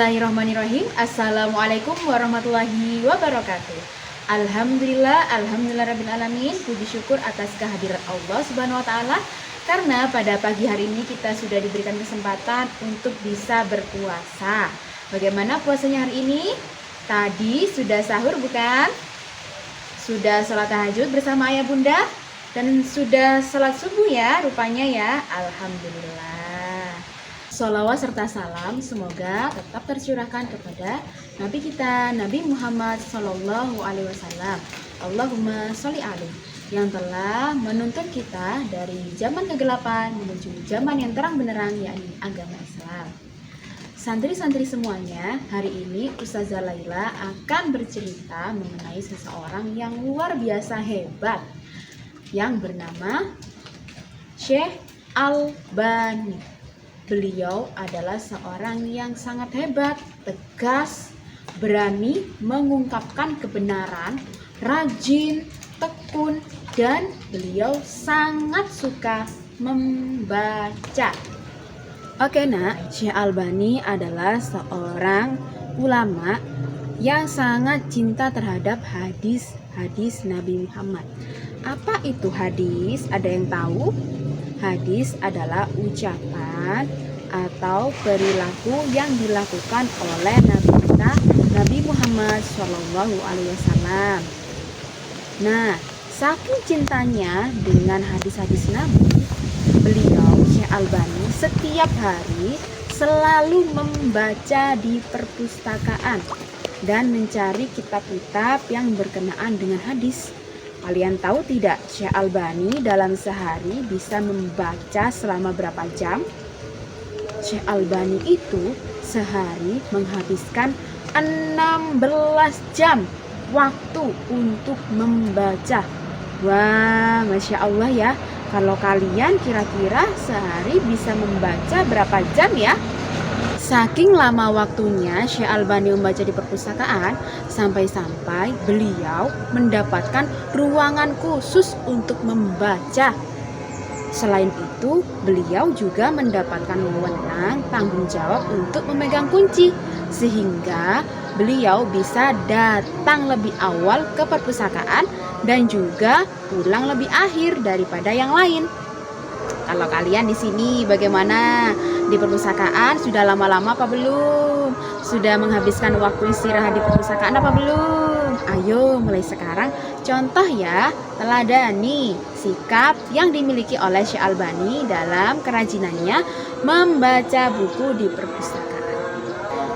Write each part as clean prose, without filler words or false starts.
Bismillahirrahmanirrahim. Assalamualaikum warahmatullahi wabarakatuh. Alhamdulillah rabbil alamin. Puji syukur atas kehadiran Allah Subhanahu wa taala karena pada pagi hari ini kita sudah diberikan kesempatan untuk bisa berpuasa. Bagaimana puasanya hari ini? Tadi sudah sahur bukan? Sudah sholat tahajud bersama ayah bunda? Dan sudah sholat subuh ya rupanya ya. Alhamdulillah. Sholawat serta salam semoga tetap tercurahkan kepada Nabi kita, Nabi Muhammad Sallallahu Alaihi Wasallam. Allahumma sholli alaihi, yang telah menuntun kita dari zaman kegelapan menuju zaman yang terang benderang, yakni agama Islam. Santri-santri semuanya, hari ini Ustazah Laila akan bercerita mengenai seseorang yang luar biasa hebat yang bernama Syekh Albani. Beliau adalah seorang yang sangat hebat, tegas, berani mengungkapkan kebenaran, rajin, tekun, dan beliau sangat suka membaca. Oke nak, Syekh Albani adalah seorang ulama yang sangat cinta terhadap hadis-hadis Nabi Muhammad. Apa itu hadis? Ada yang tahu? Hadis adalah ucapan atau perilaku yang dilakukan oleh Nabi kita, Nabi Muhammad SAW. Nah, saking cintanya dengan hadis-hadis Nabi, beliau Syekh Albani setiap hari selalu membaca di perpustakaan dan mencari kitab-kitab yang berkenaan dengan hadis. Kalian tahu tidak, Syekh Albani dalam sehari bisa membaca selama berapa jam? Syekh Albani itu sehari menghabiskan 16 jam waktu untuk membaca. Wah, Masya Allah ya. Kalau kalian kira-kira sehari bisa membaca berapa jam ya? Saking lama waktunya Syekh Albani membaca di perpustakaan, sampai-sampai beliau mendapatkan ruangan khusus untuk membaca. Selain itu, beliau juga mendapatkan wewenang tanggung jawab untuk memegang kunci, sehingga beliau bisa datang lebih awal ke perpustakaan dan juga pulang lebih akhir daripada yang lain. Kalau kalian di sini bagaimana? Di perpustakaan sudah lama-lama apa belum? Sudah menghabiskan waktu istirahat di perpustakaan apa belum? Ayo mulai sekarang contoh ya, teladani sikap yang dimiliki oleh Syekh Albani dalam kerajinannya membaca buku di perpustakaan.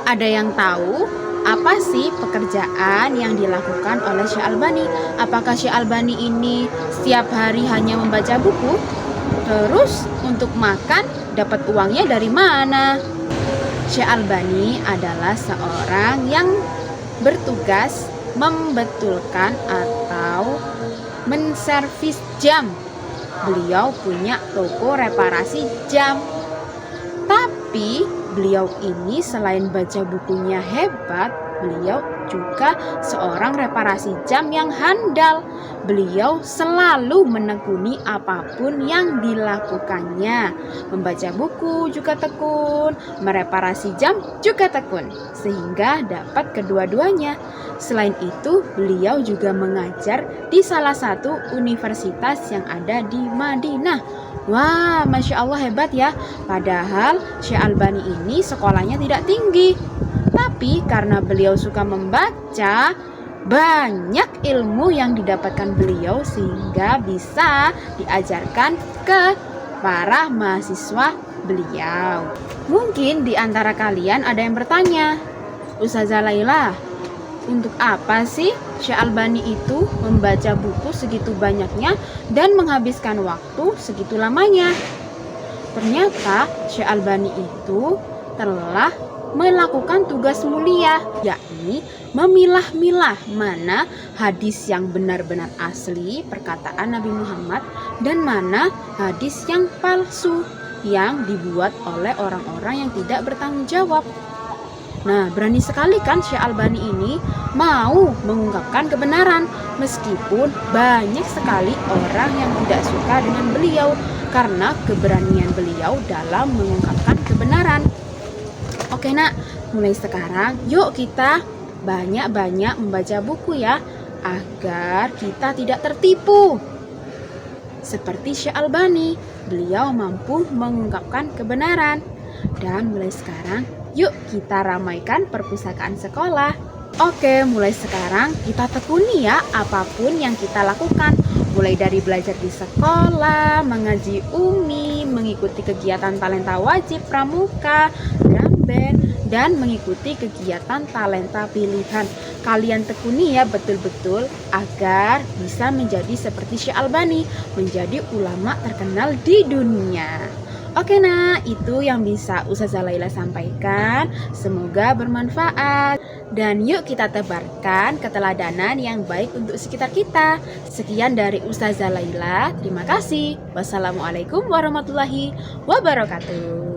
Ada yang tahu apa sih pekerjaan yang dilakukan oleh Syekh Albani? Apakah Syekh Albani ini setiap hari hanya membaca buku? Terus untuk makan dapat uangnya dari mana? Syekh Albani adalah seorang yang bertugas membetulkan atau menservis jam. Beliau punya toko reparasi jam. Tapi beliau ini selain baca bukunya hebat, beliau juga seorang reparasi jam yang handal. Beliau selalu menekuni apapun yang dilakukannya. Membaca buku juga tekun, mereparasi jam juga tekun, sehingga dapat kedua-duanya. Selain itu, beliau juga mengajar di salah satu universitas yang ada di Madinah. Wah, Masya Allah hebat ya. Padahal Syekh Albani ini sekolahnya tidak tinggi, tapi karena beliau suka membaca, banyak ilmu yang didapatkan beliau sehingga bisa diajarkan ke para mahasiswa beliau. Mungkin di antara kalian ada yang bertanya, Ustazah Laila, untuk apa sih Syekh Albani itu membaca buku segitu banyaknya dan menghabiskan waktu segitu lamanya? Ternyata Syekh Albani itu telah melakukan tugas mulia, yakni memilah-milah mana hadis yang benar-benar asli perkataan Nabi Muhammad dan mana hadis yang palsu yang dibuat oleh orang-orang yang tidak bertanggung jawab. Nah, berani sekali kan Syekh Albani ini mau mengungkapkan kebenaran meskipun banyak sekali orang yang tidak suka dengan beliau karena keberanian beliau dalam mengungkapkan kebenaran. Oke nak, mulai sekarang yuk kita banyak-banyak membaca buku ya, agar kita tidak tertipu. Seperti Syekh Albani, beliau mampu mengungkapkan kebenaran. Dan mulai sekarang, yuk kita ramaikan perpustakaan sekolah. Oke, mulai sekarang kita tekuni ya apapun yang kita lakukan. Mulai dari belajar di sekolah, mengaji UMI, mengikuti kegiatan talenta wajib pramuka, drum band, dan mengikuti kegiatan talenta pilihan. Kalian tekuni ya betul-betul agar bisa menjadi seperti Syekh Albani, menjadi ulama terkenal di dunia. Oke nah, itu yang bisa Ustazah Laila sampaikan. Semoga bermanfaat. Dan yuk kita tebarkan keteladanan yang baik untuk sekitar kita. Sekian dari Ustazah Laila. Terima kasih. Wassalamualaikum warahmatullahi wabarakatuh.